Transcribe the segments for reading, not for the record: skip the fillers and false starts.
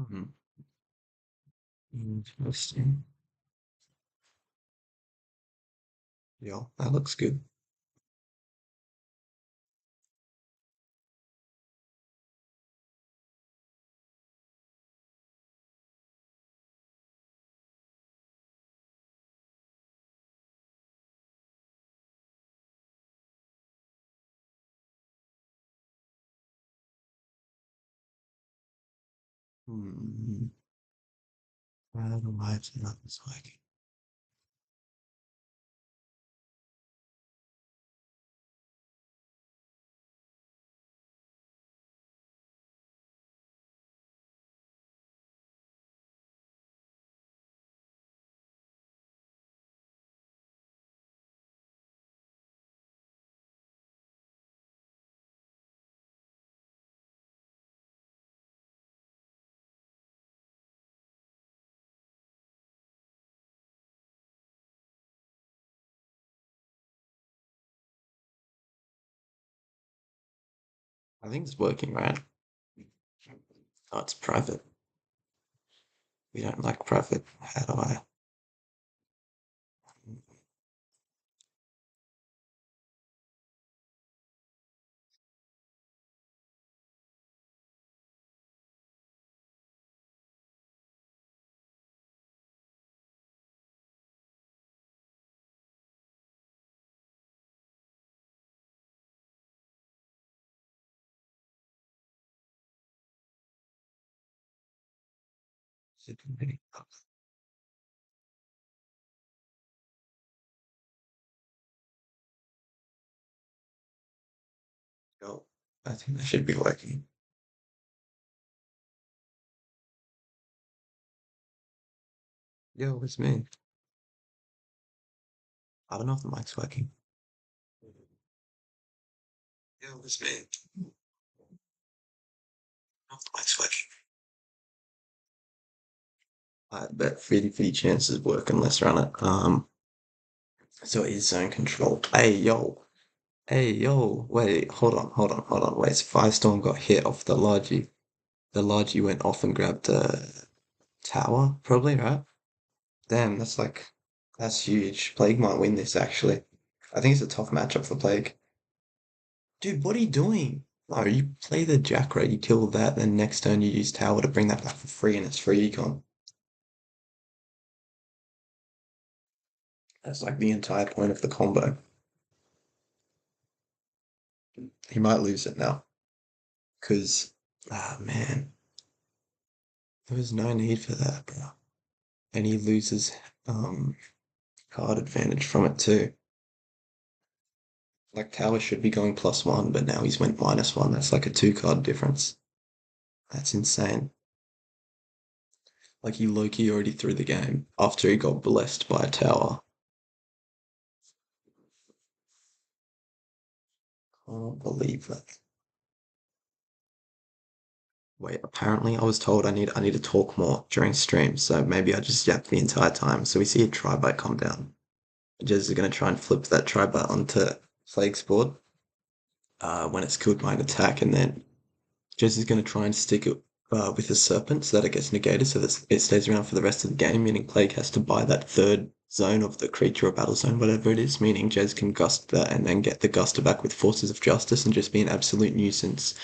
Mhm. Interesting. Yeah, that looks good. Hmm. How do I turn up this working? I think it's working, right? Oh, it's private. We don't like private. How do I? Is it really- Oh, I think that should be working. Yo, it's me. I don't know if the mic's working. Yo, it's me. I don't know if the mic's working. I bet 50-50 chances work unless run it. So it is zone control. Hey, yo, wait, hold on. Wait, so Firestorm got hit off the Logi. The Logi went off and grabbed the tower, probably, right? Damn, that's huge. Plague might win this, actually. I think it's a tough matchup for Plague. Dude, what are you doing? No, you play the Jack right, you kill that, then next turn you use tower to bring that back for free, and it's free econ. That's like the entire point of the combo. He might lose it now, because, ah, man, there was no need for that, bro. And he loses, um, card advantage from it too. Like Tower should be going +1, but now he's went -1. That's like a 2 card difference. That's insane. Like he low-key already threw the game after he got blessed by a tower. Can't believe that. Wait, apparently I was told I need to talk more during stream, so maybe I just yapped the entire time. So we see a tri-bite come down. Jez is gonna try and flip that tri-bite onto Plague's board when it's killed by an attack, and then Jez is going to try and stick it with a serpent so that it gets negated so that it stays around for the rest of the game, meaning Plague has to buy that third zone of the creature or battle zone, whatever it is, meaning Jez can gust that and then get the guster back with Forces of Justice and just be an absolute nuisance.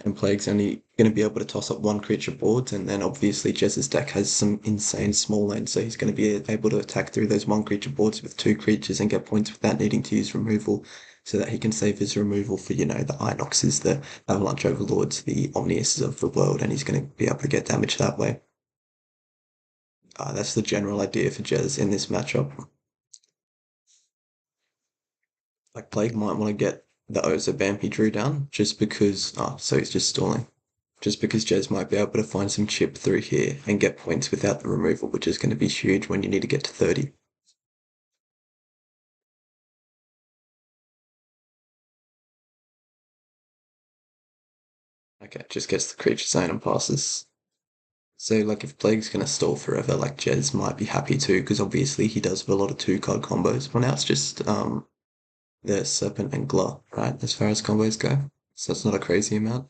And Plague's only going to be able to toss up one creature board, and then obviously Jez's deck has some insane small lanes, so he's going to be able to attack through those one creature boards with 2 creatures and get points without needing to use removal, so that he can save his removal for, the Inoxes, the Avalanche Overlords, the Omniuses of the world, and he's going to be able to get damage that way. That's the general idea for Jez in this matchup. Like Plague might want to get the Oza Bamp he drew down just because. Oh, so he's just stalling. Just because Jez might be able to find some chip through here and get points without the removal, which is going to be huge when you need to get to 30. Okay, just gets the creature zone and passes. So, like, if Plague's going to stall forever, like, Jez might be happy too, because obviously he does have a lot of 2 card combos. Well, now it's just the Serpent and Glut, right, as far as combos go. So it's not a crazy amount.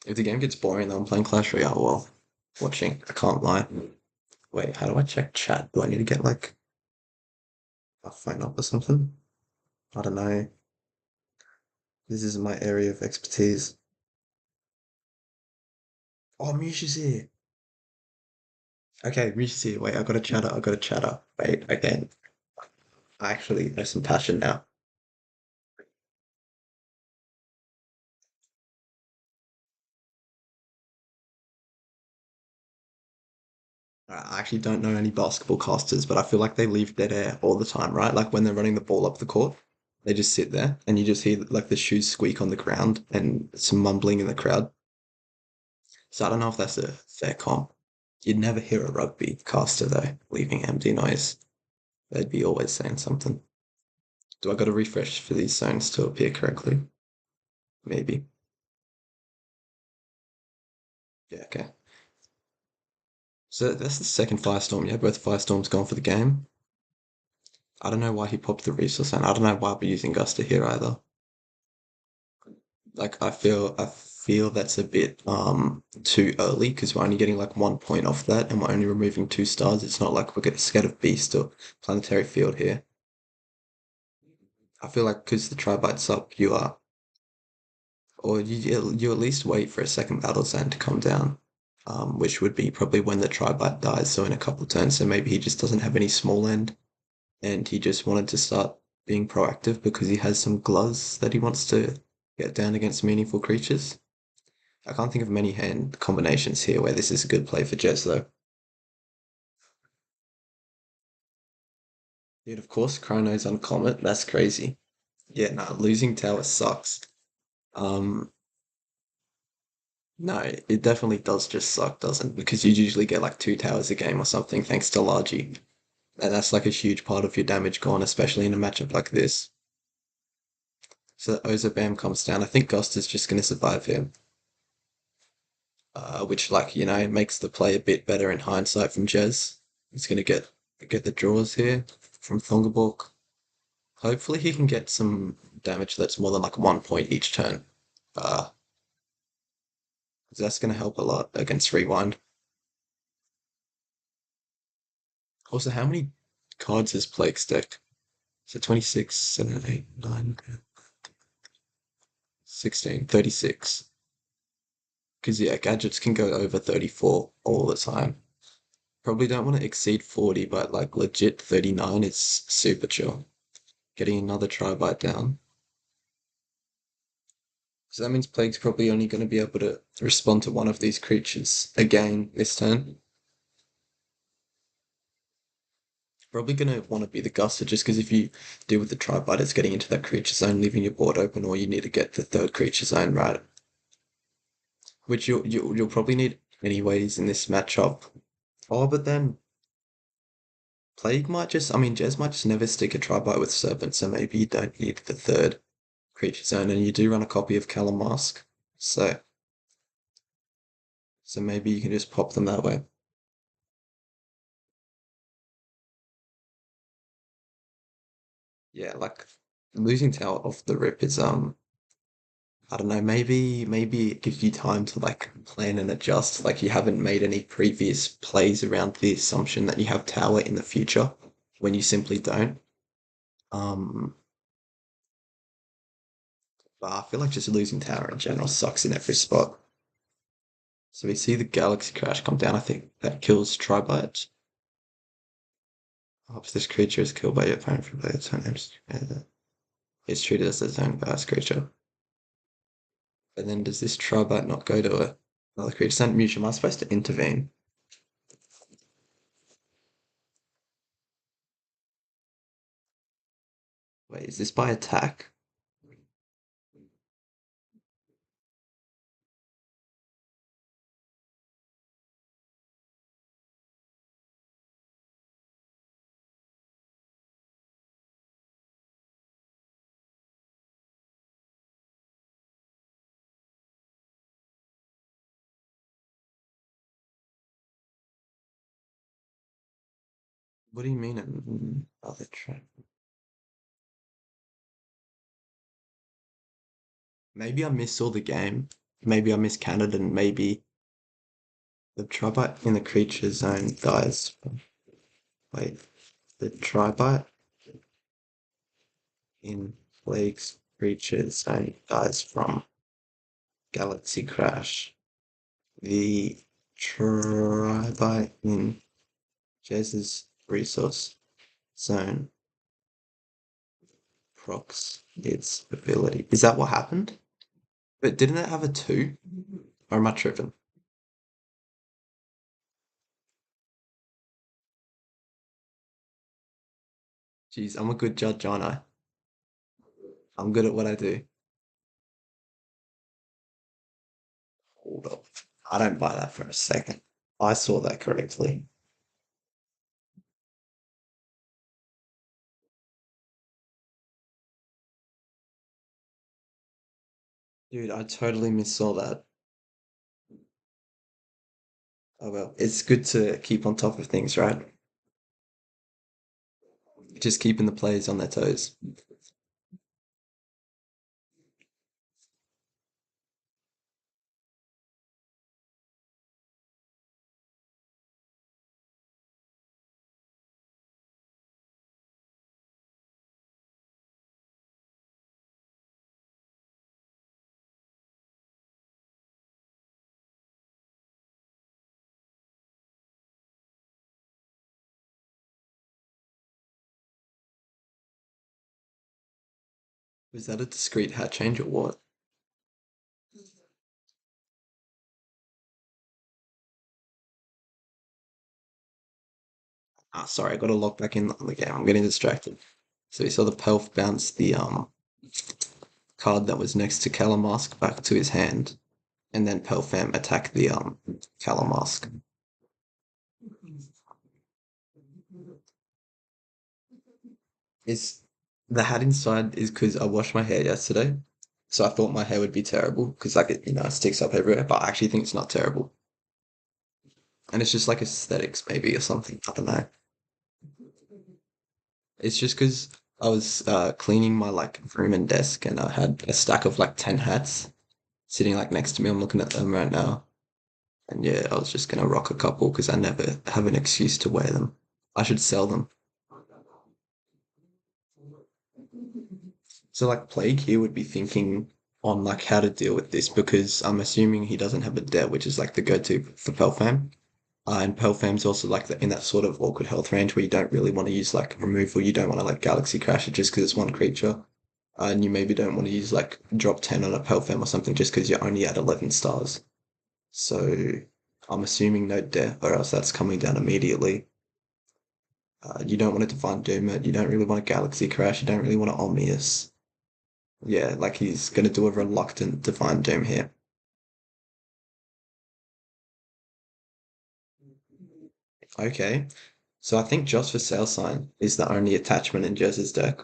If the game gets boring, then I'm playing Clash Royale while watching. I can't lie. Wait, how do I check chat? Do I need to get like a phone up or something? I don't know. This is my area of expertise. Oh, Misha's here. Okay, Misha's here. Wait, I got a chatter. I got a chatter. Wait, okay. I actually have some passion now. I actually don't know any basketball casters, but I feel like they leave dead air all the time, right? Like when they're running the ball up the court, they just sit there and you just hear like the shoes squeak on the ground and some mumbling in the crowd. So I don't know if that's a fair comp. You'd never hear a rugby caster though, leaving empty noise. They'd be always saying something. Do I got to refresh for these zones to appear correctly? Maybe. Yeah, okay. So that's the second Firestorm. Yeah, both Firestorms gone for the game. I don't know why he popped the resource and I don't know why we're using Gusta here either. Like I feel that's a bit too early because we're only getting like 1 point off that and we're only removing 2 stars. It's not like we're getting scared of Beast or Planetary Field here. I feel like because the Tribites up, you are, or you at least wait for a second battle zone to come down, which would be probably when the Tribite dies. So in a couple turns, so maybe he just doesn't have any small end, and he just wanted to start being proactive because he has some gloves that he wants to get down against meaningful creatures. I can't think of many hand combinations here where this is a good play for Jez though. Yet of course, Chrono's on Comet. That's crazy. Yeah, no, losing tower sucks. Um, No, it definitely does just suck, doesn't it? Because you usually get like 2 towers a game or something thanks to Largy. And that's like a huge part of your damage gone, especially in a matchup like this. So Ozobam comes down. I think Ghost is just going to survive him, which, like, makes the play a bit better in hindsight from Jez. He's going to get the draws here from Thunderbolk. Hopefully he can get some damage that's more than like 1 point each turn. 'Cause that's going to help a lot against Rewind. Also, how many cards has Plague's deck? So 26, 7, 8, 9, 16, 36. Because, yeah, gadgets can go over 34 all the time. Probably don't want to exceed 40, but like legit 39 is super chill. Getting another Tribite down. So that means Plague's probably only going to be able to respond to one of these creatures again this turn. Probably going to want to be the Guster just because if you deal with the Tribite, it's getting into that creature zone, leaving your board open, or you need to get the third creature zone right. Which you'll probably need anyways in this matchup. Oh, but then Plague might just, I mean, Jez might just never stick a Tribite with Serpent, so maybe you don't need the third creature zone, and you do run a copy of Callum Mask. So maybe you can just pop them that way. Yeah, like losing Tower off the rip is I don't know, maybe it gives you time to like plan and adjust. Like you haven't made any previous plays around the assumption that you have Tower in the future when you simply don't. Um, but I feel like just losing Tower in general sucks in every spot. So we see the Galaxy Crash come down. I think that kills Tribite. Hopes this creature is killed by your opponent for player turn. It's treated as its own fast creature. But then does this Tribite not go to another creature? Sent Mutual. Am I supposed to intervene? Wait, is this by attack? What do you mean another trap? Maybe I missed all the game. maybe I miscounted and maybe the tribite in the creature zone dies. Wait, the tribite in Plague's creature zone dies from Galaxy Crash. The tribite in Jez's resource zone procs its ability. Is that what happened? But didn't it have a 2? Or am I tripping? Jeez, I'm a good judge, aren't I? I'm good at what I do. Hold up. I don't buy that for a second. I saw that correctly. Dude, I totally missaw that. Oh well, it's good to keep on top of things, right? Just keeping the players on their toes. Was that a discrete hat change or what? Ah, sorry, I got to log back in on the game. I'm getting distracted. So we saw the Pelf bounce the card that was next to Calamask back to his hand, and then Pelfam attack the Calamask. Is the hat inside is because I washed my hair yesterday, so I thought my hair would be terrible because like it sticks up everywhere, but I actually think it's not terrible, and it's just like aesthetics maybe or something. I don't know. It's just because I was cleaning my like room and desk, and I had a stack of like 10 hats sitting like next to me. I'm looking at them right now, and yeah, I was just gonna rock a couple because I never have an excuse to wear them. I should sell them. So like Plague here would be thinking on like how to deal with this because I'm assuming he doesn't have a debt, which is like the go-to for Pelfam. And Pelfam's also like in that sort of awkward health range where you don't really want to use like removal. You don't want to like Galaxy Crash it just because it's one creature. And you maybe don't want to use like drop 10 on a Pelfam or something just because you're only at 11 stars. So I'm assuming no death or else that's coming down immediately. You don't want to Divine Doom it. You don't really want a Galaxy Crash. You don't really want to Omnius. Yeah, like he's going to do a reluctant Divine Doom here. Okay. So I think just for Sale Sign is the only attachment in Jez's deck.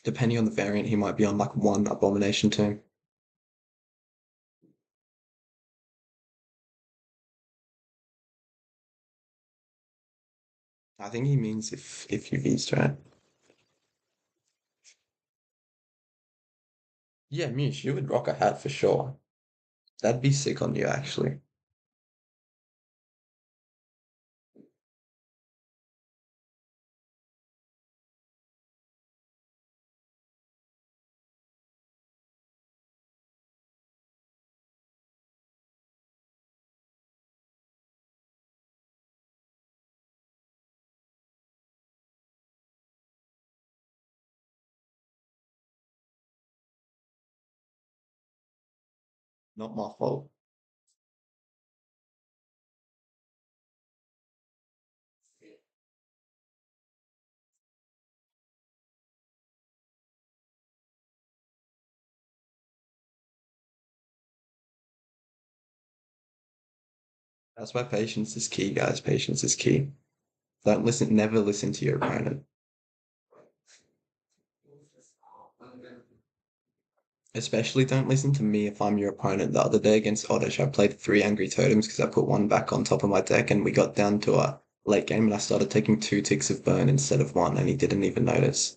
Depending on the variant, he might be on like one Abomination Tomb. I think he means if you beast, right? Yeah, Mush, you would rock a hat for sure. That'd be sick on you, actually. Not my fault. That's why patience is key, guys. Patience is key. Don't listen, never listen to your opponent. Especially don't listen to me if I'm your opponent. The other day against Oddish, I played 3 Angry Totems because I put one back on top of my deck and we got down to a late game and I started taking 2 ticks of burn instead of one and he didn't even notice.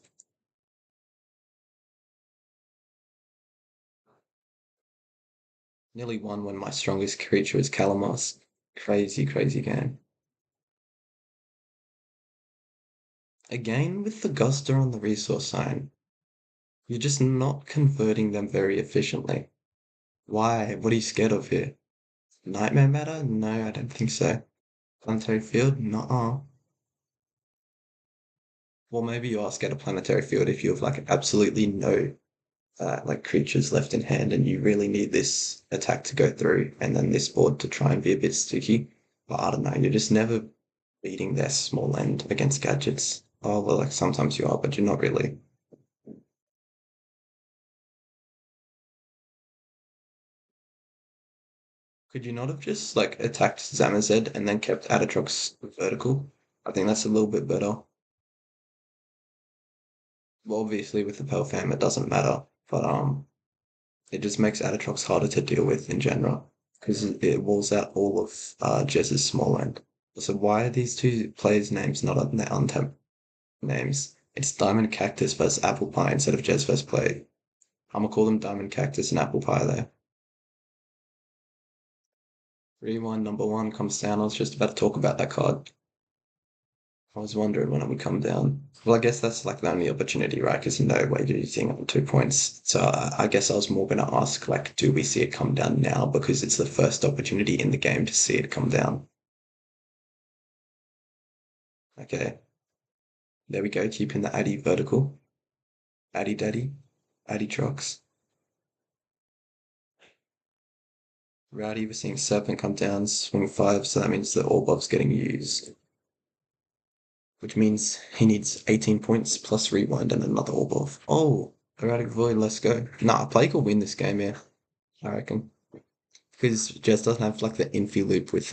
Nearly won when my strongest creature was Calamos. Crazy, crazy game. Again, with the Guster on the resource sign, you're just not converting them very efficiently. Why? What are you scared of here? Nightmare matter? No, I don't think so. Planetary field? Nuh-uh. Well, maybe you are scared of planetary field if you have like absolutely no like creatures left in hand and you really need this attack to go through and then this board to try and be a bit sticky. But I don't know, you're just never beating their small end against gadgets. Oh, well, like sometimes you are, but you're not really. Could you not have just like attacked Zamazed and then kept Atatrox vertical? I think that's a little bit better. Well, obviously with the Pearl Fam it doesn't matter, but it just makes Atatrox harder to deal with in general because it walls out all of Jez's small end. So why are these two players' names not on their untapped names? It's Diamond Cactus versus Apple Pie instead of Jez versus Play. I'm gonna call them Diamond Cactus and Apple Pie there. Rewind number one comes down. I was just about to talk about that card. I was wondering when it would come down. Well, I guess that's like the only opportunity, right? Because no way do you think on 2 points. So I guess I was more going to ask, like, do we see it come down now? Because it's the first opportunity in the game to see it come down. Okay, there we go. Keeping the Addy vertical. Addy Daddy. Addy Trucks. Rowdy, we're seeing Serpent come down, swing five, so that means the Orbov's getting used. Which means he needs 18 points plus rewind and another Orbov. Oh, Erratic Void, let's go. Nah, Plague will win this game, yeah, I reckon. Because Jess doesn't have like the infi loop with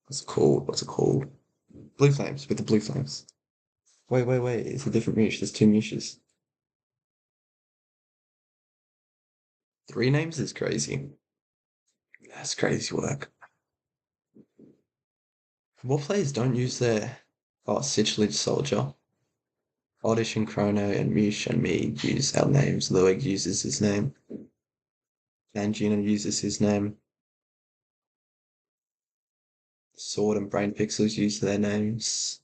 what's it called? What's it called? Blue Flames, with the Blue Flames. Wait, it's a different Mush, there's two Mushes. Three names is crazy. That's crazy work. What players don't use their Sitchlit Soldier? Oddish and Chrono and Mush and me use our names. Luig uses his name. Anjuna uses his name. Sword and Brain Pixels use their names.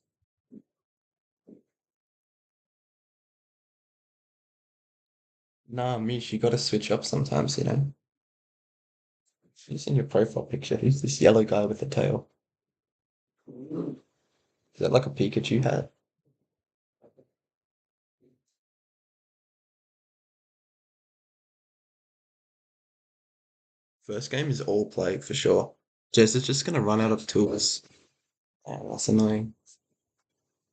Nah, Mish, you gotta switch up sometimes, you know? Who's in your profile picture? Who's this yellow guy with the tail? Is that like a Pikachu hat? First game is all Plague for sure. Jess is just gonna run out of tools. Oh, that's annoying.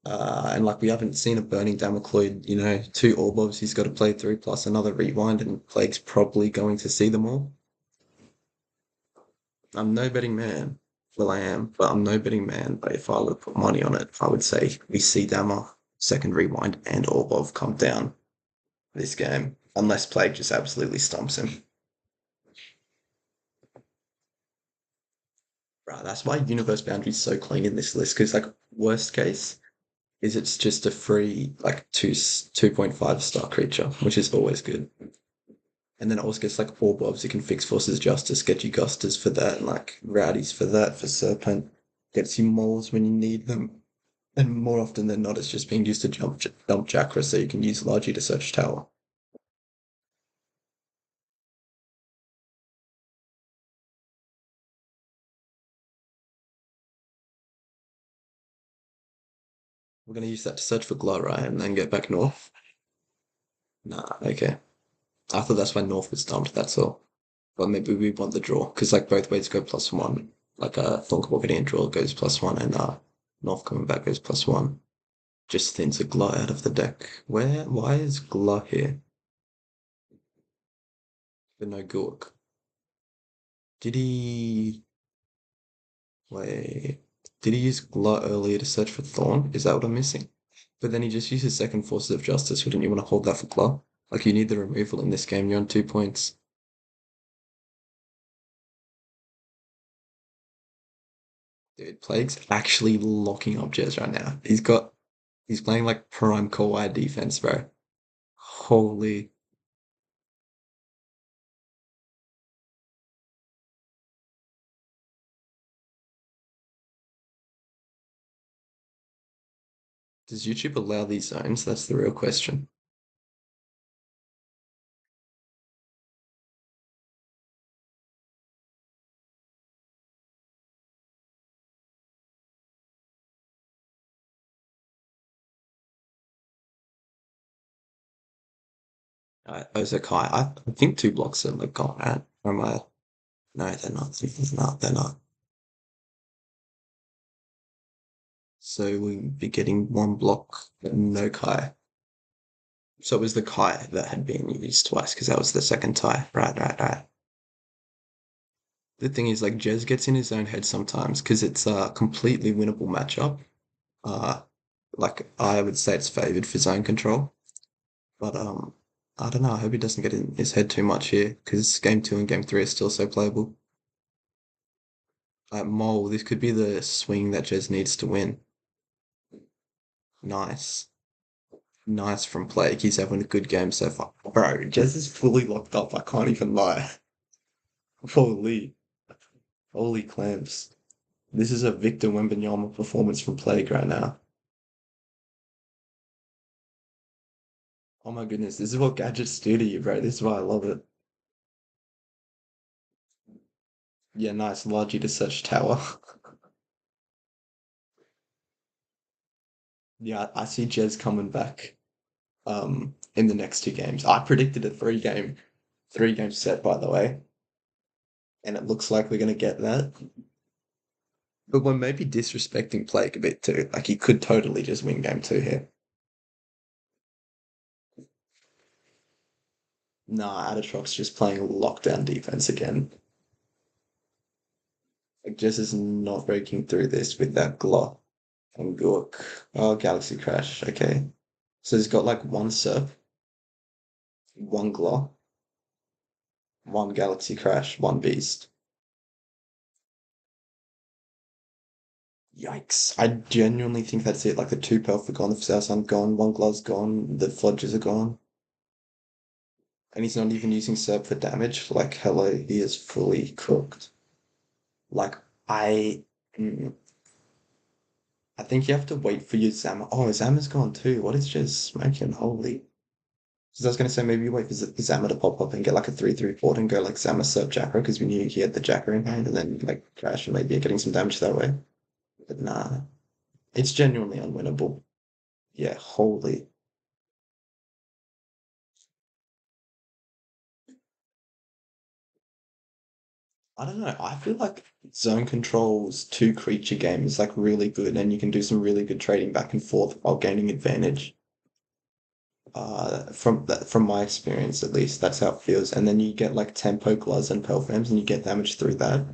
And like we haven't seen a Burning Damocloid, you know, two Orbovs he's got to play through plus another rewind, and Plague's probably going to see them all. I'm no betting man. Well, I am, but I'm no betting man. But if I were to put money on it, I would say we see Dammer, second rewind, and Orbov come down this game, unless Plague just absolutely stumps him. Right, that's why Universe Boundary is so clean in this list, because like worst case is it's just a free like 2.5 star creature, which is always good. And then it also gets like Orbovs, you can fix Forces Justice, get you Gusters for that, and like Rowdies for that, for Serpent, gets you Moles when you need them. And more often than not, it's just being used to dump Chakra, so you can use Logi to search Tower. We're going to use that to search for Glow, right? And then get back north? Nah, okay. I thought that's why north was dumped, that's all. But maybe we want the draw, because like both ways go +1. Like Thornkerball getting a draw goes +1, and north coming back goes +1. Just thins a Glow out of the deck. Why is Glow here? But no Gork. Did he, wait, did he use Glow earlier to search for Thorn? Is that what I'm missing? But then he just used his second Forces of Justice. Wouldn't you want to hold that for Glow? Like, you need the removal in this game. You're on 2 points. Dude, Plague's actually locking up Jez right now. He's playing like prime Kawhi defense, bro. Holy. Does YouTube allow these zones? That's the real question. Those are Kai. I think 2 blocks are like gone at. Or am I? No, they're not. No, they're not. So we'll be getting 1 block, but no Kai. So it was the Kai that had been used twice because that was the second tie. Right, right, right. The thing is, like, Jez gets in his own head sometimes because it's a completely winnable matchup. Uh, like, I would say it's favored for zone control, but I don't know. I hope he doesn't get in his head too much here because game 2 and game 3 are still so playable. Mole, this could be the swing that Jez needs to win. Nice. Nice from Plague. He's having a good game so far. Bro, Jez is fully locked up. I can't even lie. Holy, holy clamps. This is a Victor Wembanyama performance from Plague right now. Oh my goodness, this is what gadgets do to you, bro. This is why I love it. Yeah, nice. Largely to search tower. Yeah, I see Jez coming back in the next 2 games. I predicted a 3-game set, by the way, and it looks like we're gonna get that. But we're maybe disrespecting Plague a bit too. Like he could totally just win game 2 here. Nah, Adatrox just playing lockdown defense again. Like Jez is not breaking through this with that Glock and Gork. Oh, Galaxy Crash. Okay. So he's got like 1 Surf, 1 Glock, 1 Galaxy Crash, 1 Beast. Yikes. I genuinely think that's it. Like the 2 Pelf are gone, the Southsun gone, 1 Glove's gone, the Flodges are gone. And he's not even using Serp for damage. Like, hello, he is fully cooked. Like, I. mm, I think you have to wait for your Zama. Oh, Zama's gone too. What is just smoking? Holy. So I was going to say maybe you wait for Zama to pop up and get like a 3-3 port and go like Zama Serp Jackra because we knew he had the Jackra in hand and then like crash and maybe getting some damage that way. But nah, it's genuinely unwinnable. Yeah, holy. I don't know. I feel like Zone Control's 2 creature game is like really good, and you can do some really good trading back and forth while gaining advantage. From my experience, at least, that's how it feels. And then you get like tempo gloves and pelframs, and you get damage through that.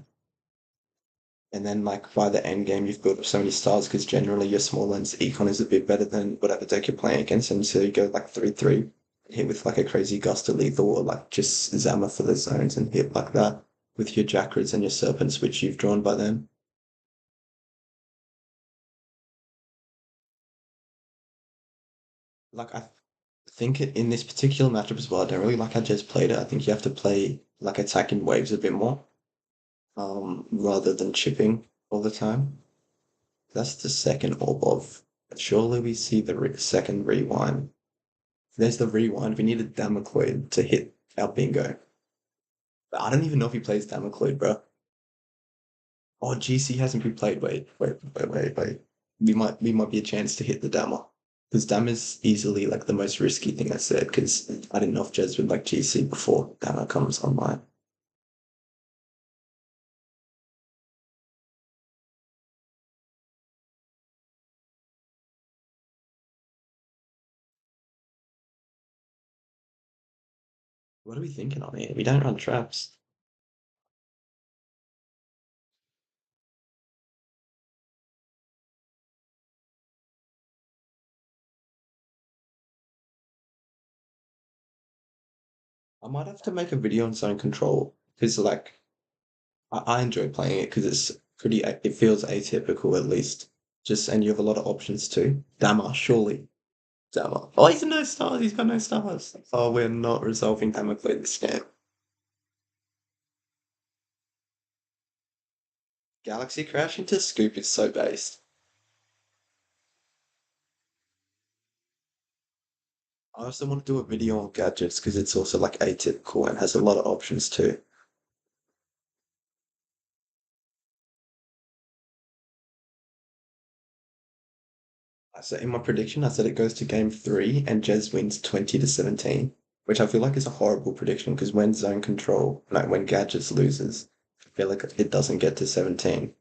And then like by the end game, you've built up so many stars because generally your small lens econ is a bit better than whatever deck you're playing against, and so you go like 3-3, hit with like a crazy gust of lethal or like just Zama for the zones and hit like that with your Jackrids and your Serpents, which you've drawn by then. Like I think in this particular matchup as well, I don't really like how Jez played it. I think you have to play like attacking waves a bit more, rather than chipping all the time. That's the second orb of. Surely we see the second rewind. There's the rewind. We need a Damocloid to hit our bingo. But I don't even know if he plays Damocloid, bro. Oh, GC hasn't been played. Wait. We might be a chance to hit the Dammer. Because Dam is easily like the most risky thing I said, because I didn't know if Jez would like GC before Dammer comes online. What are we thinking on here? We don't run traps. I might have to make a video on zone control because like I enjoy playing it because it's pretty. It feels atypical at least. Just and you have a lot of options too. Dammer, surely. Dammer. Oh, he's no stars. He's got no stars. Oh, we're not resolving Damocles this game. Galaxy Crash into Scoop is so based. I also want to do a video on gadgets because it's also like atypical and has a lot of options too. I said in my prediction, I said it goes to game three and Jez wins 20-17, which I feel like is a horrible prediction because when zone control, like when gadgets loses, I feel like it doesn't get to 17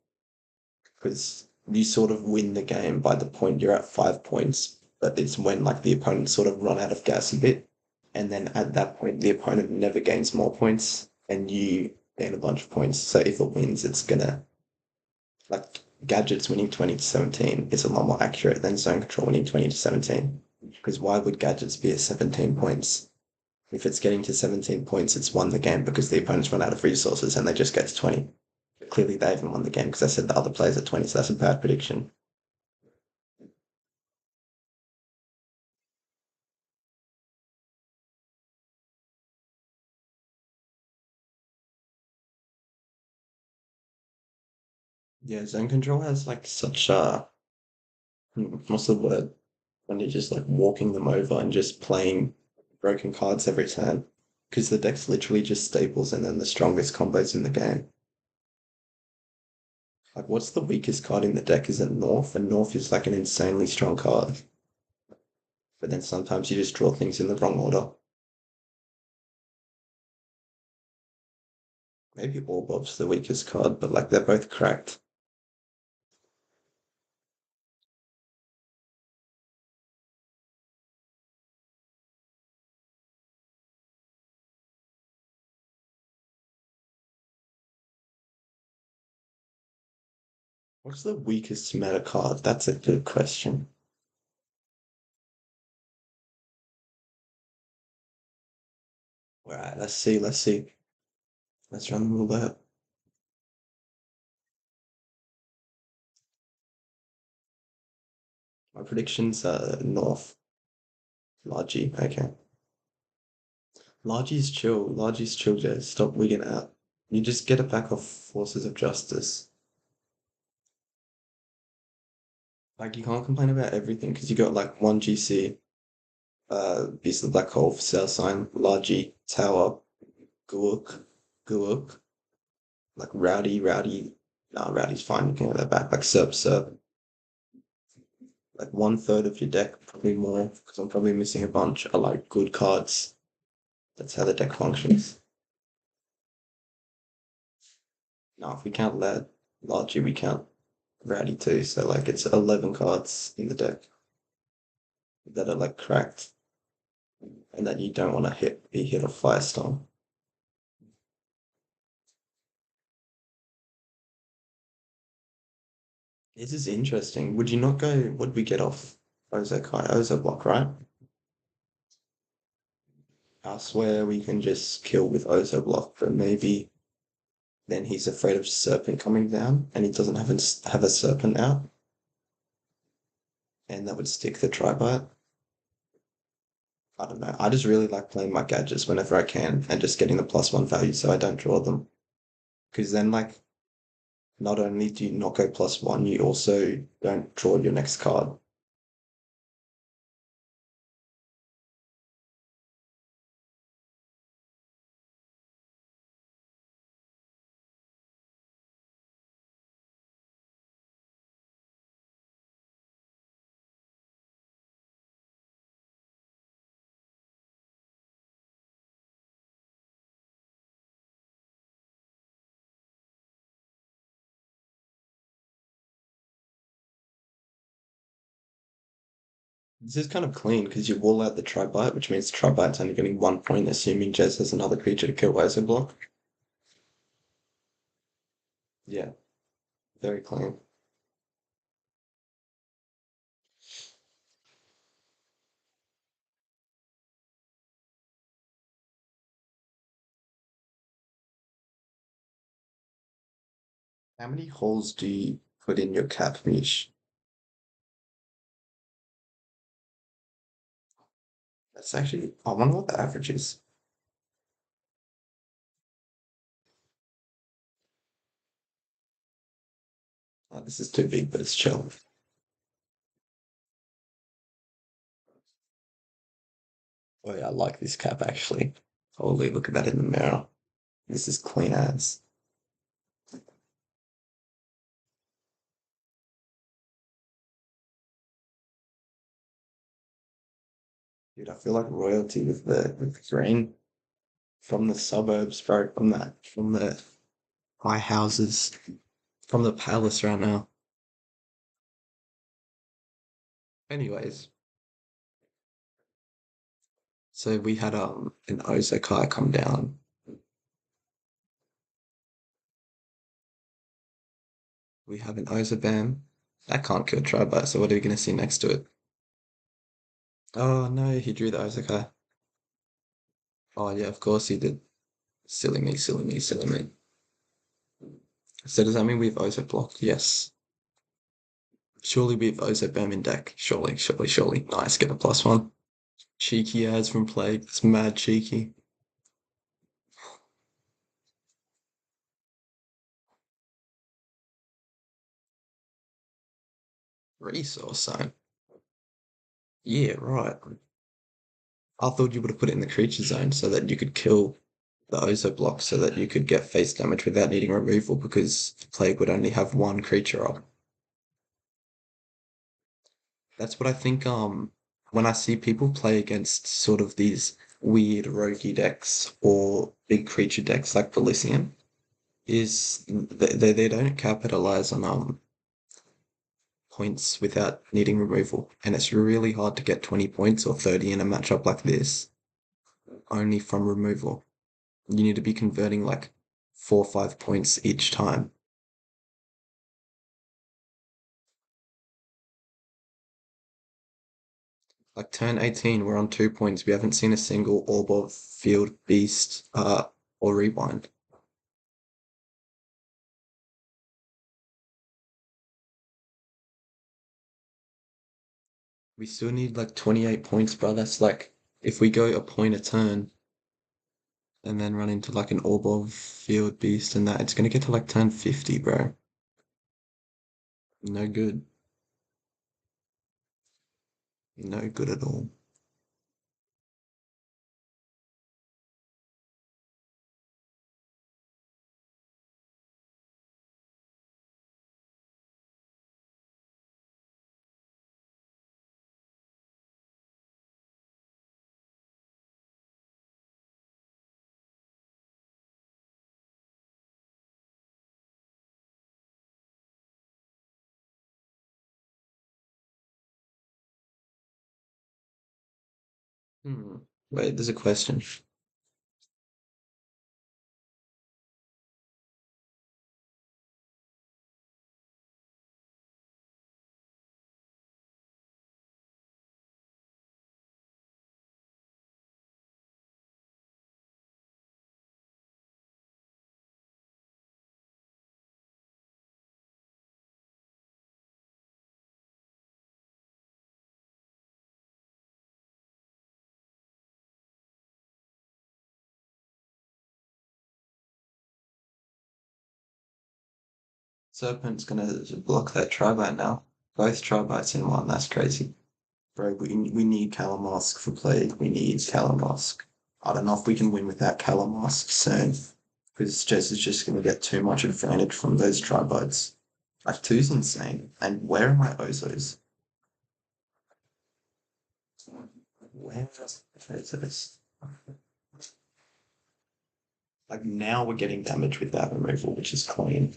because you sort of win the game by the point you're at 5 points, but it's when like the opponent sort of run out of gas a bit. And then at that point, the opponent never gains more points and you gain a bunch of points. So if it wins, it's gonna like gadgets winning 20-17 is a lot more accurate than zone control winning 20-17. Because why would gadgets be at 17 points? If it's getting to 17 points, it's won the game because the opponents run out of resources and they just get to 20. But clearly, they haven't won the game because I said the other players at 20, so that's a bad prediction. Yeah, zone control has like such a what's the word? When you're just like walking them over and just playing broken cards every turn. Because the deck's literally just staples and then the strongest combos in the game. Like, what's the weakest card in the deck? Is it North? And North is like an insanely strong card. But then sometimes you just draw things in the wrong order. Maybe Orbob's the weakest card, but like they're both cracked. What's the weakest meta card? That's a good question. Alright, let's see, let's see. Let's run the roulette. My predictions are North. Logi, okay. Logi's chill. Logi's chill, Jay. Stop wigging out. You just get it back off Forces of Justice. Like, you can't complain about everything because you got like one GC, Beast of the Black Hole, Cell Sign, Logi, Tower, Guuk, Guuk, like Rowdy. Nah, Rowdy's fine. You can get that back. Like Serp. Like one third of your deck, probably more, because I'm probably missing a bunch, are like good cards. That's how the deck functions. Now, if we count that Logi, we count Rowdy too. So like it's 11 cards in the deck that are like cracked and that you don't want to be hit or Firestorm. This is interesting. Would you not go? Would we get off Ozokai Ozo block, right? I swear we can just kill with Ozo block, but maybe then he's afraid of Serpent coming down and he doesn't have a Serpent out, and that would stick the Tribite. I don't know. I just really like playing my gadgets whenever I can and just getting the +1 value so I don't draw them. Because then, like, not only do you not go +1, you also don't draw your next card. This is kind of clean because you wall out the Tribite, which means Tribite's only getting 1 point, assuming Jez has another creature to kill Wazoo block. Yeah, very clean. How many holes do you put in your cap niche? That's actually, I wonder what the average is. Oh, this is too big, but it's chill. Oh yeah, I like this cap actually. Holy, look at that in the mirror. This is clean as. Dude, I feel like royalty with the green from the suburbs, bro. From the high houses, from the palace right now. Anyways, so we had an Ozakai come down. We have an Ozabam. That can't kill Tribite, so what are we gonna see next to it? Oh no, he drew the Ozakai. Oh yeah, of course he did. Silly me, silly me, silly me. So does that mean we've Ozo blocked? Yes. Surely we've Ozabam in deck. Surely, surely, surely. Nice, get a +1. Cheeky ads from Plague. It's mad cheeky. Resource zone. Yeah, right. I thought you would have put it in the creature zone so that you could kill the Ozo block so that you could get face damage without needing removal because Plague would only have one creature up. That's what I think when I see people play against sort of these weird roguey decks or big creature decks like Belissian, is they don't capitalize on points without needing removal. And it's really hard to get 20 points or 30 in a matchup like this only from removal. You need to be converting like 4 or 5 points each time. Like turn 18, we're on 2 points. We haven't seen a single Orb of Field Beast or Rewind. We still need like 28 points, bro. That's like if we go a point a turn and then run into like an Orb of Field Beast and that, it's gonna get to like turn 50, bro. No good. No good at all. Hmm. Wait, there's a question. Serpent's gonna block that Tribite now. Both Tribites in one. That's crazy. Bro, we need Kalamosk for Plague. We need Kalamosk. I don't know if we can win without Kalamosk soon. Because Jess is just going to get too much advantage from those Tribites. Like, two's insane. And where are my Ozos? Where are Ozos? Like, now we're getting damage without removal, which is clean.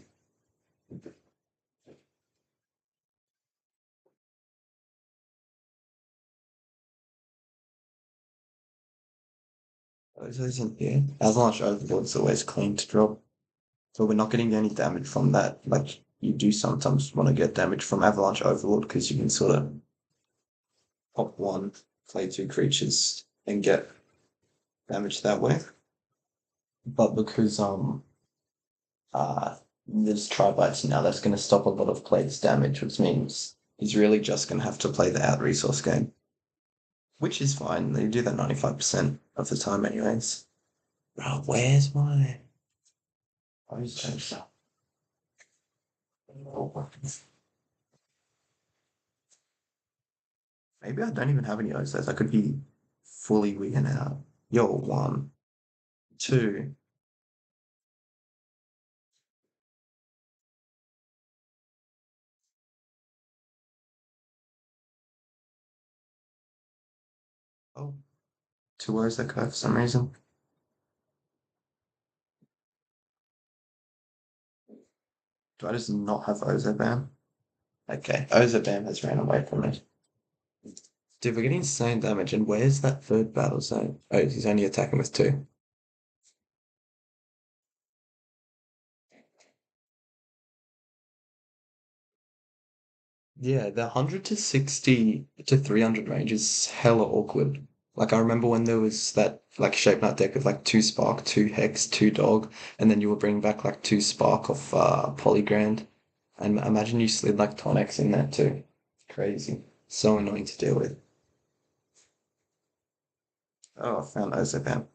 Ozos in here. Avalanche Overlord's always clean to drop. So we're not getting any damage from that. Like, you do sometimes want to get damage from Avalanche Overlord because you can sort of pop one, play two creatures, and get damage that way. But because uh there's Tribites now, that's going to stop a lot of plays damage, which means he's really just going to have to play the out resource game, which is fine. They do that 95% of the time, anyways. Bro, where's my? Maybe I don't even have any Ozos. I could be fully wigging out. Yo, one, two. Oh, two O's that go for some reason. Do I just not have Ozobam? Okay, Ozobam has ran away from it. Dude, we're getting insane damage, and where's that third battle zone? Oh, he's only attacking with two. Yeah, the 100 to 60 to 300 range is hella awkward. Like, I remember when there was that, like, Shape Knight deck of, like, two Spark, two Hex, two Dog, and then you would bring back, like, two Spark of Polygrand. And imagine you slid, like, Tonex in there, too. Crazy. So annoying to deal with. Oh, I found Ozobam.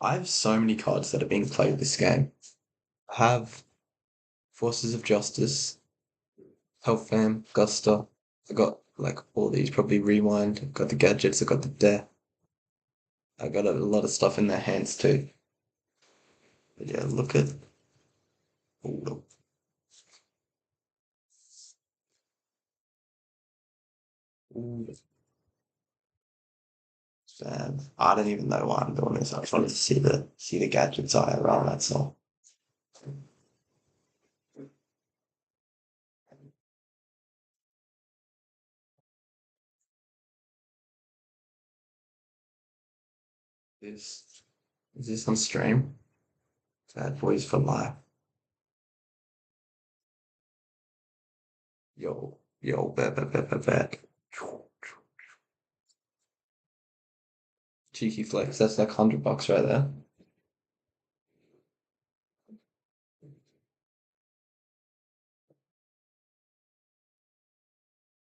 I have so many cards that are being played this game. I have Forces of Justice, Health Fam, Guster. I got like all these, probably Rewind. I've got the gadgets, I got the Death. I got a lot of stuff in their hands too. But yeah, look at. Ooh, ooh, fam. I don't even know why I'm doing this. I just wanted to see the gadgets IRL, that's all. Is this on stream? Bad boys for life. Yo, bet. Cheeky flex. That's like $100 right there.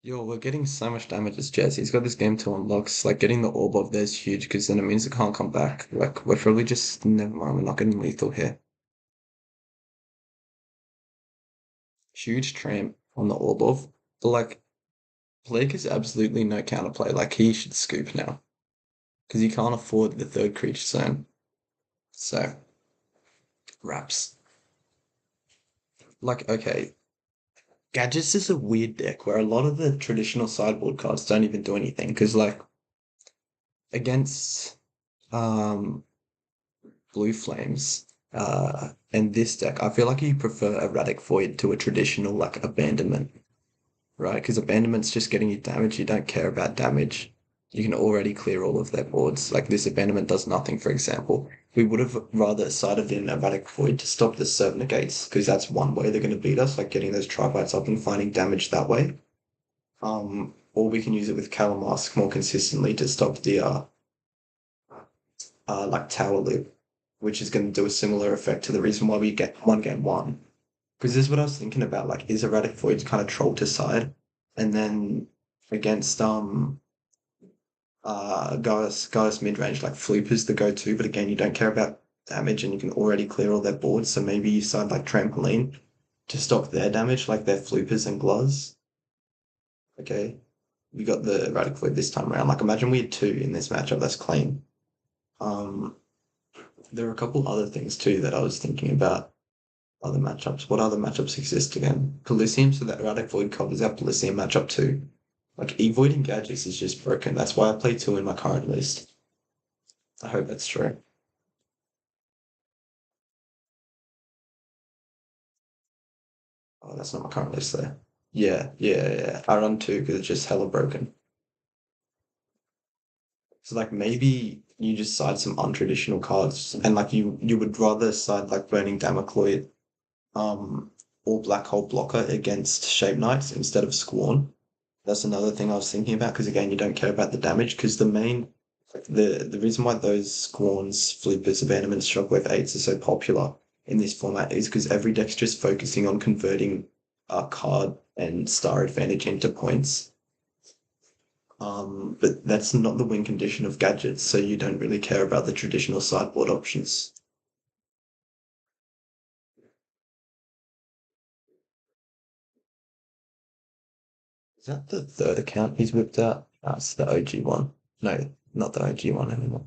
Yo, we're getting so much damage as Jazz. He's got this game to unlocks. Like getting the orb of there is huge because then it means it can't come back. Like we're probably just never mind. We're not getting lethal here. Huge tramp on the orb of. But like Blake is absolutely no counterplay. Like he should scoop now because he can't afford the third creature zone. So wraps. Like okay, Gadgets is a weird deck where a lot of the traditional sideboard cards don't even do anything because like against um Blue Flames and this deck, I feel like you prefer Erratic Void to a traditional like Abandonment, right? Because Abandonment's just getting you damage. You don't care about damage. You can already clear all of their boards. Like this Abandonment does nothing, for example. We would have rather sided in Erratic Void to stop the Serve Negates, because that's one way they're going to beat us, like getting those Tribites up and finding damage that way. Or we can use it with Calamask more consistently to stop the like Tower Loop, which is going to do a similar effect to the reason why we get one game one. Because this is what I was thinking about. Like, is Erratic Void kind of troll to side, and then against Gaius mid range, like Floop is the go to, but again, you don't care about damage, and you can already clear all their boards. So maybe you side like Trampoline to stop their damage, like their Floopers and Gluz. Okay, we got the Erratic Void this time around. Like, imagine we had two in this matchup. That's clean. Um, there are a couple other things too that I was thinking about. Other matchups. What other matchups exist again? Polysium, so that Erratic Void covers our Polysium matchup too. Like Evoid and Gadgets is just broken. That's why I play two in my current list. I hope that's true. Oh, that's not my current list there. Yeah. I run two because it's just hella broken. So like maybe you just side some untraditional cards and like you would rather side like Burning Damocloid um or Black Hole Blocker against Shape Knights instead of Squorn. That's another thing I was thinking about because again, you don't care about the damage because the reason why those Squorns, Flippers, Abandonments, Shockwave 8s are so popular in this format is because every deck's just focusing on converting card and star advantage into points. But that's not the win condition of gadgets, so you don't really care about the traditional sideboard options. Is that the third account he's whipped out? That's the OG one. No, not the OG one anymore.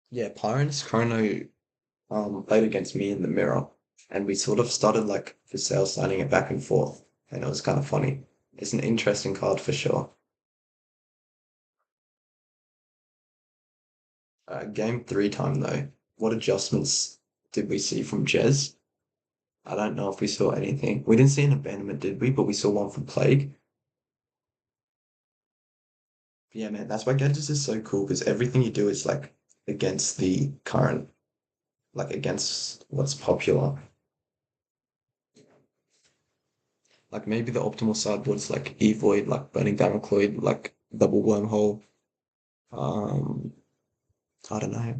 Yeah, Pyron's Chrono played against me in the mirror, and we sort of started like for sale signing it back and forth, and it was kind of funny. It's an interesting card for sure. Game three time though, what adjustments did we see from Jez? I don't know if we saw anything. We didn't see an abandonment, did we? But we saw one from Plague. Yeah, man, that's why Gadgets is so cool because everything you do is like against the current, like against what's popular. Like maybe the optimal sideboard's like Evoid, like Burning Damocloid, like Double Wormhole. Um, I don't know.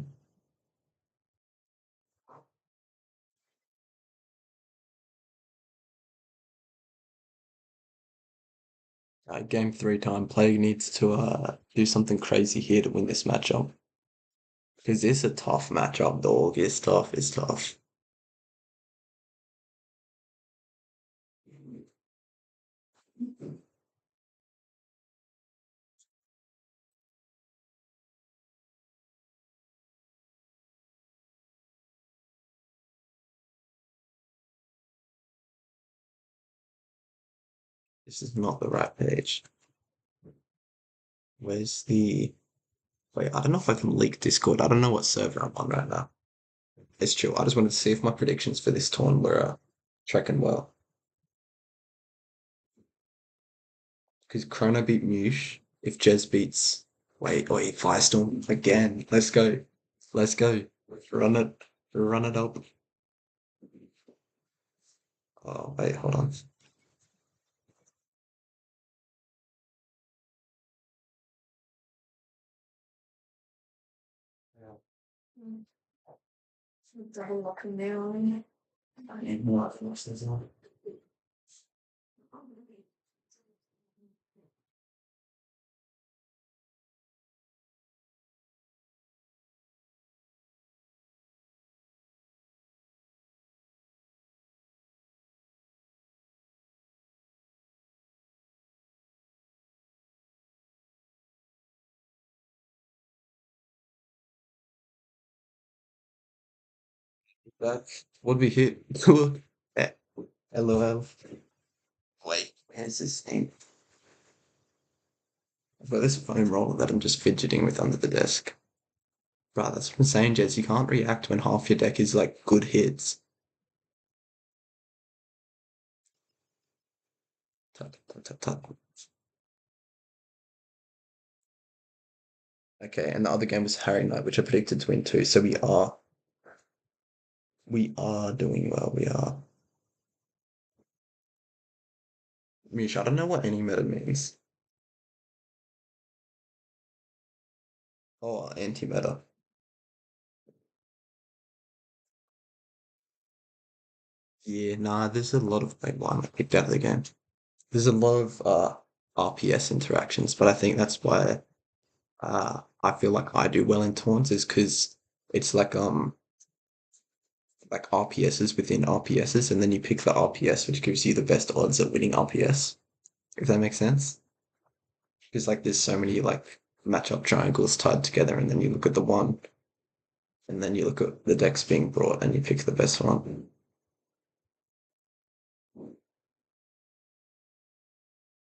Game three time, Plague needs to do something crazy here to win this matchup. Because it's a tough matchup, dog. It's tough. It's tough. This is not the right page. Where's the Wait, I don't know if I can leak Discord. I don't know what server I'm on right now. It's chill. I just wanted to see if my predictions for this tournament were tracking well. Because Chrono beat Mush. If Jez beats wait, Firestorm again. Let's go. Let's go. Run it. Run it up. Oh wait, hold on. That would be hit. Eh, LOL. Wait, where's this thing? I've got this foam roller that I'm just fidgeting with under the desk. Right, that's what I'm saying, Jez. You can't react when half your deck is like good hits. Tut, tut, tut, tut. Okay, and the other game was Harry Knight, which I predicted to win too. So we are doing well. We are. Mish, I don't know what any meta means. Oh, anti-meta. Yeah, nah, there's a lot of like one I picked out of the game. There's a lot of RPS interactions, but I think that's why I feel like I do well in taunts is because it's like RPSs within RPSs, and then you pick the RPS which gives you the best odds at winning RPS, if that makes sense. Because like there's so many like matchup triangles tied together, and then you look at the one, and then you look at the decks being brought, and you pick the best one.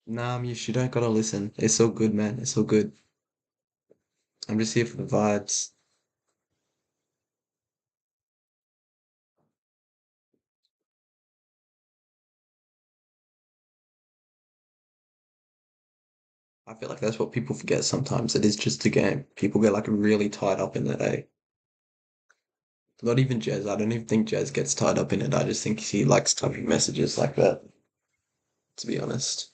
Nah, you don't gotta listen. It's all good, man. It's all good. I'm just here for the vibes. I feel like that's what people forget sometimes. It is just a game. People get like really tied up in it, eh? Not even Jez. I don't even think Jez gets tied up in it. I just think he likes typing messages like that, to be honest.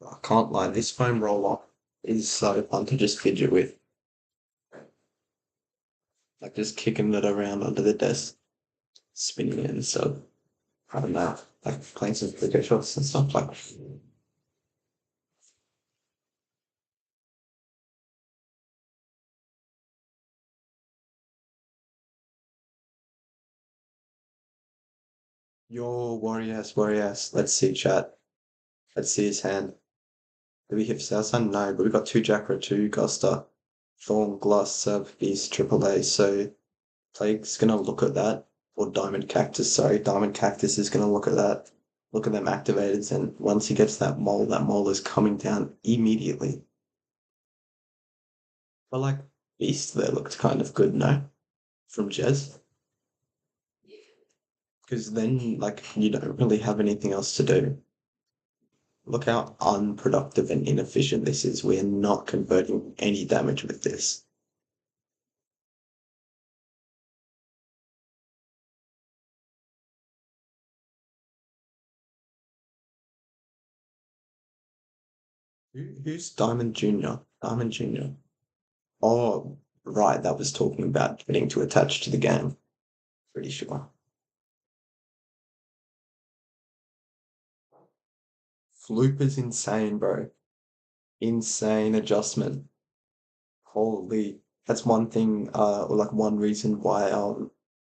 I can't lie, this foam roller is so fun to just fidget with. Like just kicking it around under the desk, spinning it and stuff. I don't know. Like playing some cricket shots and stuff like Yo, Warriors, Warriors. Let's see, chat. Let's see his hand. Do we hit South Sun? No, but we got two Jackra, two Guster, Thorn, Glass, Sub, Beast, Triple A. So Plague's gonna look at that. Or Diamond Cactus, sorry. Diamond Cactus is gonna look at that. Look at them activateds, and once he gets that mole is coming down immediately. But like Beast there looked kind of good, no? From Jez. Because then like you don't really have anything else to do. Look how unproductive and inefficient this is. We're not converting any damage with this. Who's Diamond Jr.? Diamond Jr. Oh, right, that was talking about getting to attach to the game. Pretty sure. Floop is insane, bro. Insane adjustment. Holy, that's one thing, or like one reason why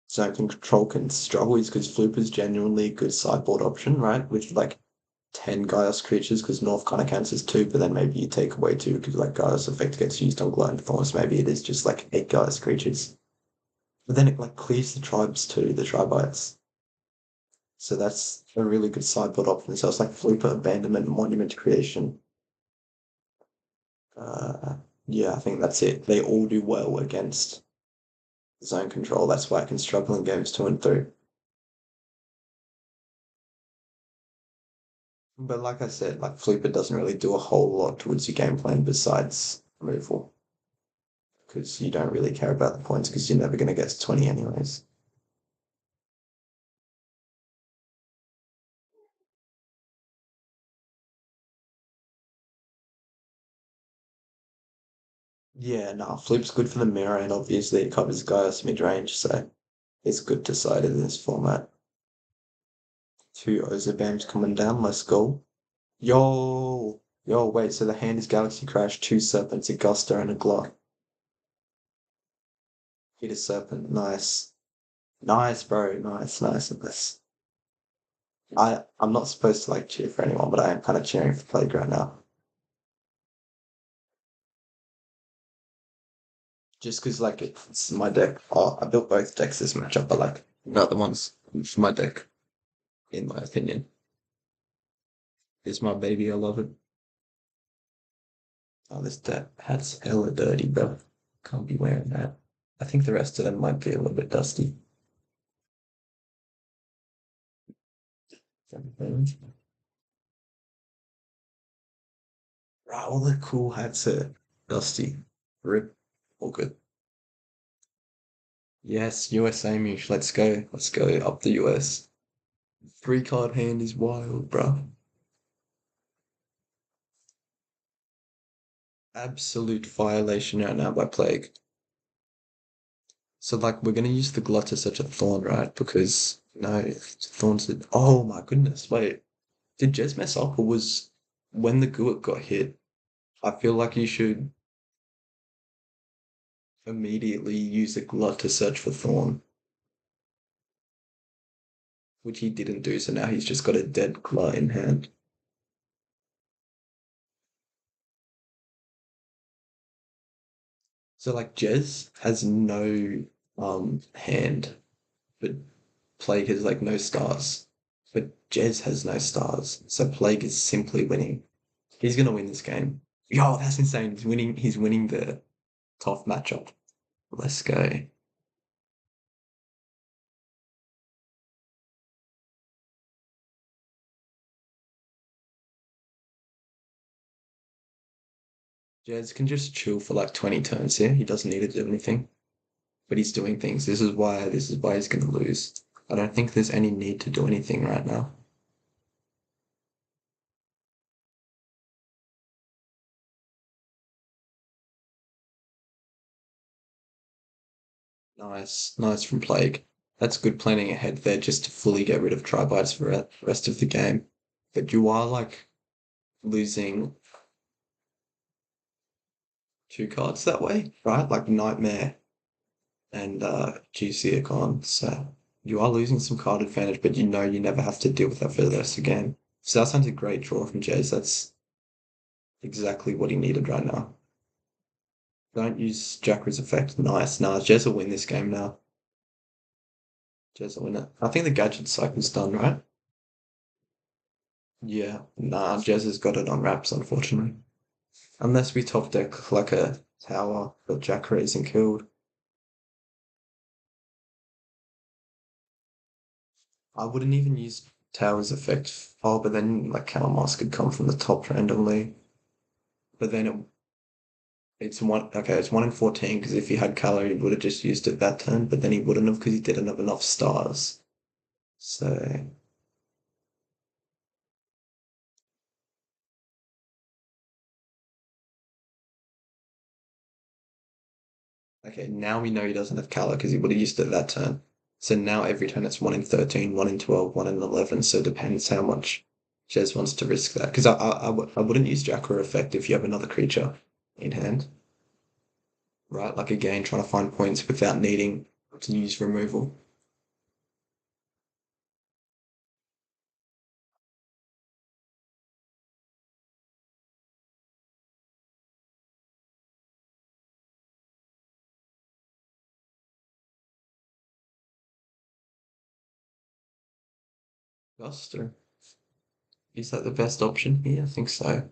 Zone Control can struggle is because Floop is genuinely a good sideboard option, right? With like 10 Gaius creatures, because North kind of counts as two, but then maybe you take away two because like Gaius effect gets used on Glide Thorns. Maybe it is just like 8 Gaius creatures. But then it like clears the tribes too, the tribites. So that's a really good sideboard option. So it's like Flooper, Abandonment, Monument Creation. Uh, yeah, I think that's it. They all do well against zone control. That's why I can struggle in games 2 and 3. But like I said, like Flooper doesn't really do a whole lot towards your game plan besides removal. Because you don't really care about the points because you're never going to get to 20 anyways. Yeah, no, Flip's good for the mirror and obviously it covers Gaius mid-range, so it's good to side in this format. Two Ozabams coming down, let's go. Yo, wait, so the hand is Galaxy Crash, two Serpents, a Guster, and a Glock. Hit a Serpent, nice. Nice, bro, nice. I'm not supposed to like cheer for anyone, but I am kind of cheering for Plague right now. Just because like it's my deck. Oh, I built both decks this matchup, but like not the ones for my deck, in my opinion. It's my baby, I love it. Oh, this deck hat's hella dirty, bro. Can't be wearing that. I think the rest of them might be a little bit dusty. Right, all the cool hats are dusty. Rip. All good. Yes, USA Mush. Let's go. Let's go up the US. Three card hand is wild, bro. Absolute violation right now by Plague. So like we're gonna use the Glut as such a Thorn, right? Because no, Thorns did. Oh my goodness! Wait, did Jez mess up, or was when the Guick got hit? I feel like you should immediately use the Glut to search for Thorn, which he didn't do. So now he's just got a dead Glut in hand. So like Jez has no hand, but Plague has like no stars. But Jez has no stars, so Plague is simply winning. He's gonna win this game. Yo, that's insane. He's winning the tough matchup. Let's go. Jez can just chill for like 20 turns here. He doesn't need to do anything. But he's doing things. This is why he's gonna lose. I don't think there's any need to do anything right now. Nice from Plague. That's good planning ahead there just to fully get rid of Tribites for the rest of the game. But you are like losing two cards that way, right? Like Nightmare and GC Icon. So You are losing some card advantage, but you know you never have to deal with that for the rest of the game. So that sounds a great draw from Jez. That's exactly what he needed right now. Don't use Jackra's effect. Nice. Nah, Jez will win this game now. Jez will win it. I think the gadget cycle's done, right? Yeah. Nah, Jez has got it on wraps, unfortunately. Unless we top deck like a tower, but Jackra isn't killed. I wouldn't even use Tower's effect. Oh, but then like Calamos could come from the top randomly. But then it's one. Okay, it's 1 in 14 because if he had color, he would have just used it that turn. But then he wouldn't have because he didn't have enough stars. So okay, now we know he doesn't have color because he would have used it that turn. So now every turn it's 1 in 13, 1 in 12, 1 in 11. So it depends how much Jez wants to risk that. Because I wouldn't use Jackra effect if you have another creature in hand, right? Like again, trying to find points without needing to use removal. Guster. Is that the best option here? I think so.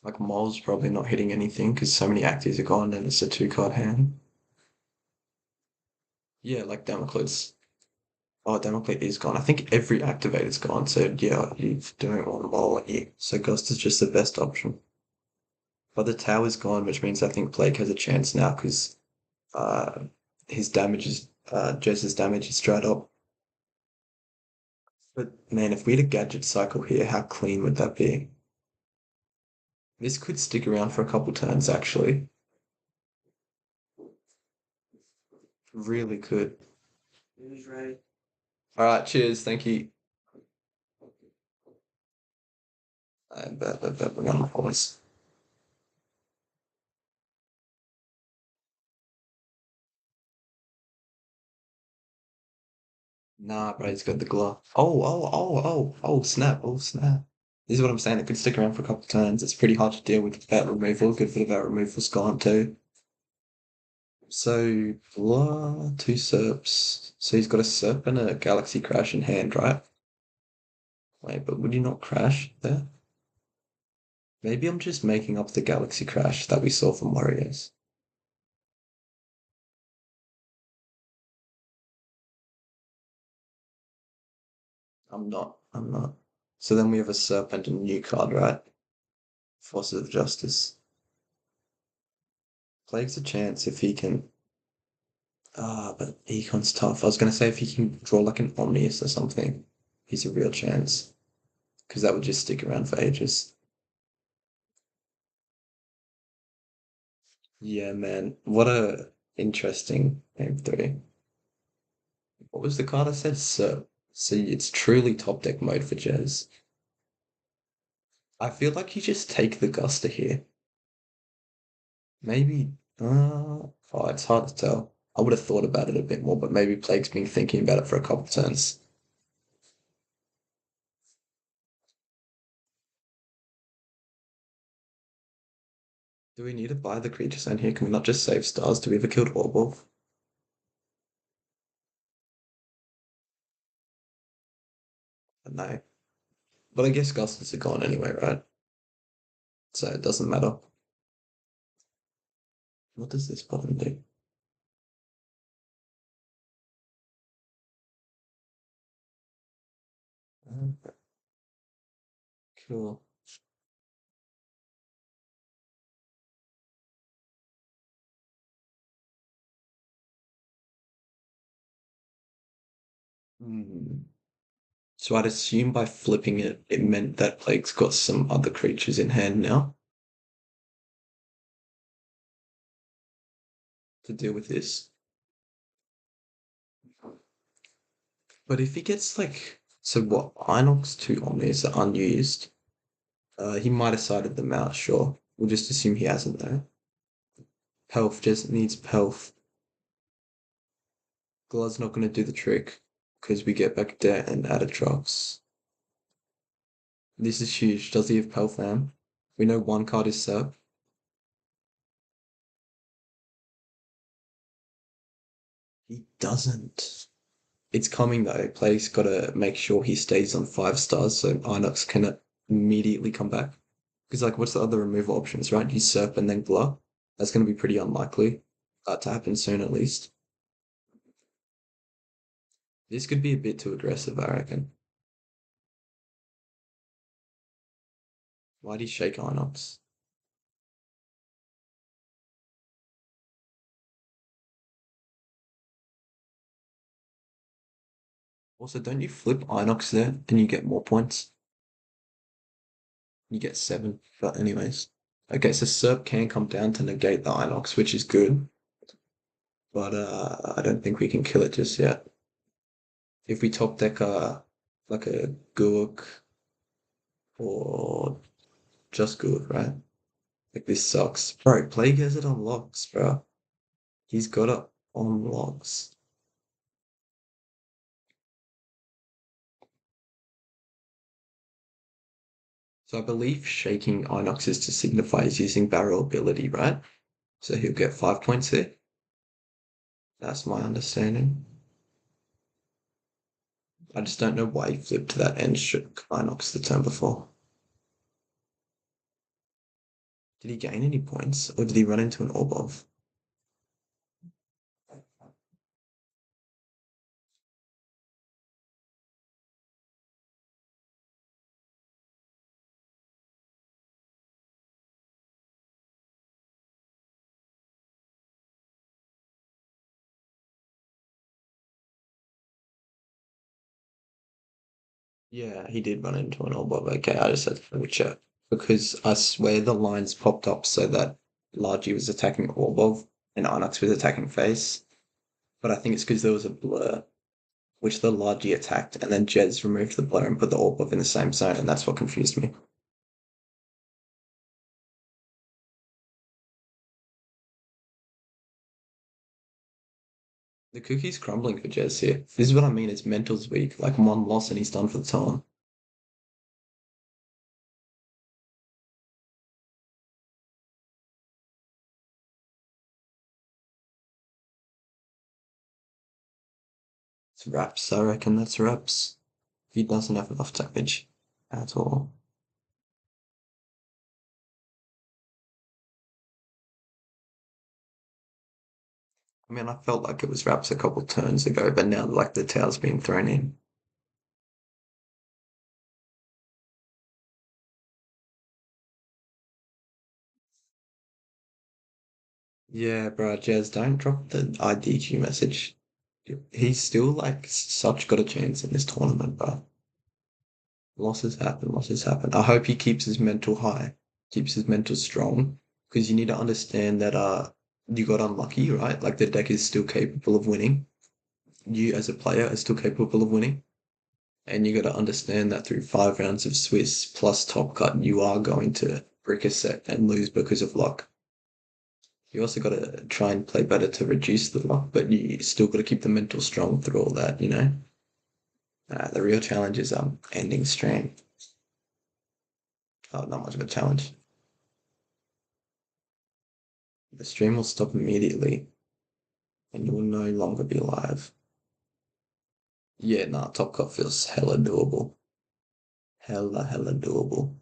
Like Mole's probably not hitting anything because so many actives are gone and it's a two-card hand. Yeah, like Damocles. Oh, Damocles is gone. I think every activator's gone, so yeah, you don't want Mole at you. So Ghost is just the best option. But the tower's gone, which means I think Plague has a chance now because uh his damage is Jess's damage is straight up. But man, if we had a gadget cycle here, how clean would that be? This could stick around for a couple turns actually. Really could. Alright, cheers, thank you. We're gonna pause. Nah, bro, he's got the glove. Snap, oh, snap. This is what I'm saying. It could stick around for a couple of turns. It's pretty hard to deal with without removal. Good for the vat removal's gone too. So, blah, two serps. So he's got a serp and a galaxy crash in hand, right? Wait, but would you not crash there? Maybe I'm just making up the galaxy crash that we saw from Warriors. I'm not. I'm not. So then we have a serp and a new card, right? Forces of Justice. Plague's a chance if he can. But Econ's tough. I was gonna say if he can draw like an Omnius or something, he's a real chance. Because that would just stick around for ages. Yeah, man. What a interesting game three. What was the card I said? So, see, it's truly top deck mode for Jazz. I feel like you just take the Guster here. Maybe. It's hard to tell. I would have thought about it a bit more, but maybe Plague's been thinking about it for a couple turns. Do we need to buy the creature zone here? Can we not just save stars? Do we ever killed Orwolf? No. But I guess Gusters are gone anyway, right? So it doesn't matter. What does this button do? Uh, Cool. Hmm. So I'd assume by flipping it, it meant that Plague's got some other creatures in hand now to deal with this. But if he gets like, so what? Inox 2 Omnis are unused. He might have sided them out, sure. We'll just assume he hasn't though. Pelf just needs Pelf. Glow's not going to do the trick because we get back there and added drops. This is huge. Does he have Pelfam? We know one card is Sep. He doesn't. It's coming though. Play's got to make sure he stays on 5 stars so Inox can immediately come back. Because like, what's the other removal options, right? You Serp and then Glow. That's going to be pretty unlikely to happen soon at least. This could be a bit too aggressive, I reckon. Why'd he shake Inox? Also, don't you flip Inox there and you get more points? You get 7, but anyways. Okay, so Serp can come down to negate the Inox, which is good, but I don't think we can kill it just yet. If we top deck like a Gurk or just Gurk, right? Like this sucks. Bro, Plague has it on locks, bro. He's got it on locks. So I believe shaking Inox is to signify he's using barrel ability, right? So he'll get 5 points here. That's my understanding. I just don't know why he flipped to that end shook Inox the turn before. Did he gain any points, or did he run into an Orbov? Yeah, he did run into an Orbov. Okay, I just had to double check. Because I swear the lines popped up so that Largy was attacking Orbov and Inox was attacking face. But I think it's because there was a blur, which the Largy attacked, and then Jez removed the blur and put the Orbov in the same zone, and that's what confused me. The cookie's crumbling for Jez here. This is what I mean, his mental's weak. Like one loss and he's done for the time. It's wraps, I reckon that's wraps. He doesn't have enough damage at all. I mean, I felt like it was wraps a couple turns ago, but now like the towel's been thrown in. Yeah, bro, Jazz, don't drop the IDQ message. He's still like such got a chance in this tournament, bro. Losses happen, losses happen. I hope he keeps his mental high, keeps his mental strong, because you need to understand that you got unlucky, right? Like the deck is still capable of winning. You as a player are still capable of winning. And you got to understand that through 5 rounds of Swiss plus top cut, you are going to brick a set and lose because of luck. You also got to try and play better to reduce the luck, but you still got to keep the mental strong through all that, you know? The real challenge is ending stream. Oh, not much of a challenge. The stream will stop immediately and you will no longer be live. Yeah, nah, top cut feels hella doable. Hella doable.